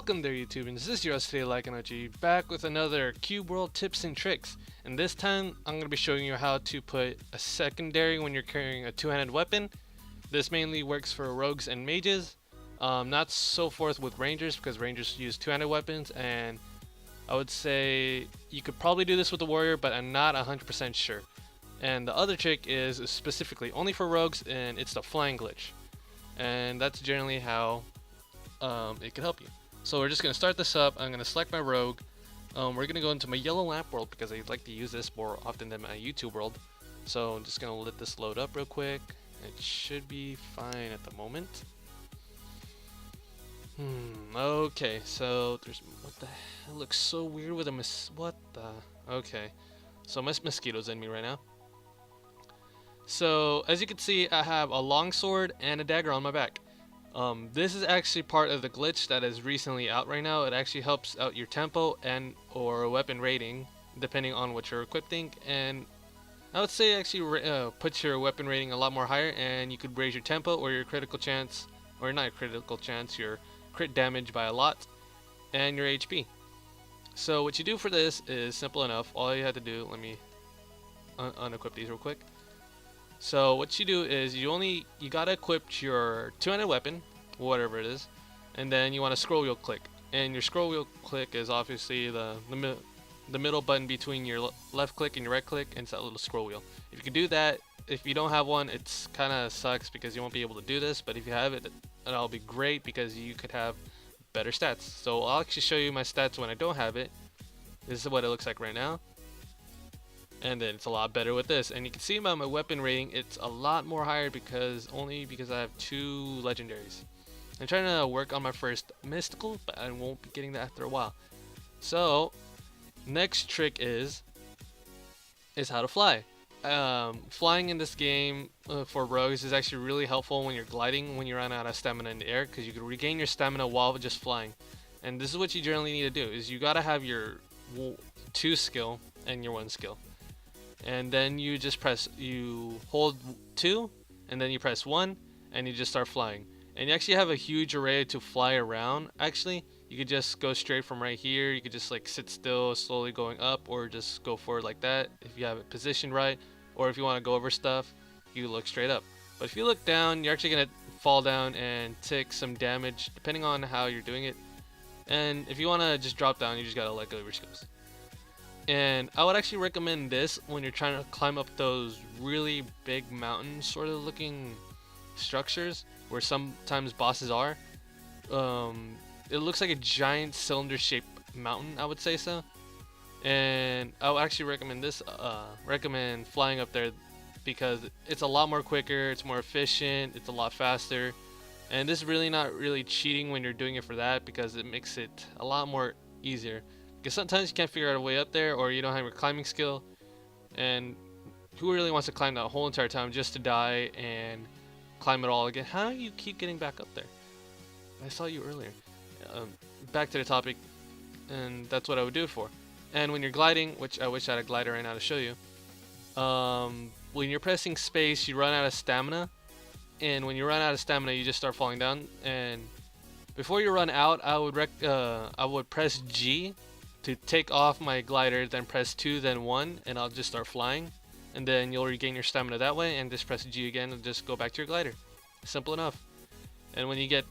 Welcome there, YouTube, and this is your today like energy back with another Cube World tips and tricks. And this time I'm going to be showing you how to put a secondary when you're carrying a two-handed weapon. This mainly works for rogues and mages, not so forth with rangers because rangers use two-handed weapons, and I would say you could probably do this with a warrior, but I'm not 100% sure. And the other trick is specifically only for rogues, and it's the flying glitch, and that's generally how it can help you. So we're just going to start this up. I'm going to select my rogue. We're going to go into my yellow lamp world because I like to use this more often than my YouTube world. So I'm just going to let this load up real quick. It should be fine at the moment. Okay, so there's, what the hell, it looks so weird with a okay. So my mosquito's in me right now. So as you can see, I have a long sword and a dagger on my back. This is actually part of the glitch that is recently out right now. It actually helps out your tempo and or weapon rating depending on what you're equipping, and I would say actually puts your weapon rating a lot more higher, and you could raise your tempo or your critical chance, or not critical chance, your crit damage by a lot, and your HP. So what you do for this is simple enough. All you have to do, let me unequip these real quick. So what you do is you gotta equip your two-handed weapon, whatever it is, and then you want to scroll wheel click. And your scroll wheel click is obviously the middle button between your left click and your right click, and it's that little scroll wheel. If you can do that, if you don't have one, it's kind of sucks because you won't be able to do this. But if you have it, that'll be great because you could have better stats. So I'll actually show you my stats when I don't have it. This is what it looks like right now. And then it's a lot better with this, and you can see by my weapon rating it's a lot more higher because I have two legendaries. I'm trying to work on my first mystical, but I won't be getting that after a while. So next trick is how to fly. Flying in this game for rogues is actually really helpful when you're gliding, when you run out of stamina in the air, because you can regain your stamina while just flying. And this is what you generally need to do: is you gotta have your 2 skill and your 1 skill. And then you just hold 2, and then you press 1, and you just start flying. And you actually have a huge array to fly around. Actually, you could just go straight from right here. You could just like sit still, slowly going up, or just go forward like that if you have it positioned right. Or if you want to go over stuff, you look straight up. But if you look down, you're actually gonna fall down and take some damage depending on how you're doing it. And if you want to just drop down, you just gotta let go of your skills. And I would actually recommend this when you're trying to climb up those really big mountain sort of looking structures where sometimes bosses are. It looks like a giant cylinder shaped mountain, I would say so. And I would actually recommend flying up there because it's a lot more quicker, it's more efficient, it's a lot faster. And this is really not really cheating when you're doing it for that, because it makes it a lot more easier. Because sometimes you can't figure out a way up there, or you don't have your climbing skill, and who really wants to climb that whole entire time just to die and climb it all again? How do you keep getting back up there? I saw you earlier. Back to the topic, and that's what I would do it for. And when you're gliding, which I wish I had a glider right now to show you, when you're pressing space, you run out of stamina, and when you run out of stamina, you just start falling down. And before you run out, I would press G to take off my glider, then press 2, then 1, and I'll just start flying, and then you'll regain your stamina that way, and just press G again and just go back to your glider. Simple enough. And when you get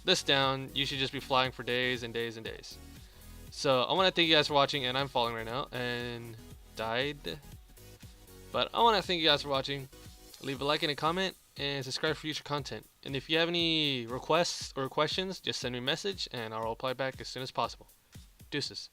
this down, you should just be flying for days and days and days. So I want to thank you guys for watching, and I'm falling right now and died, but I want to thank you guys for watching. Leave a like and a comment, and subscribe for future content. And if you have any requests or questions, just send me a message and I'll reply back as soon as possible. Deuces.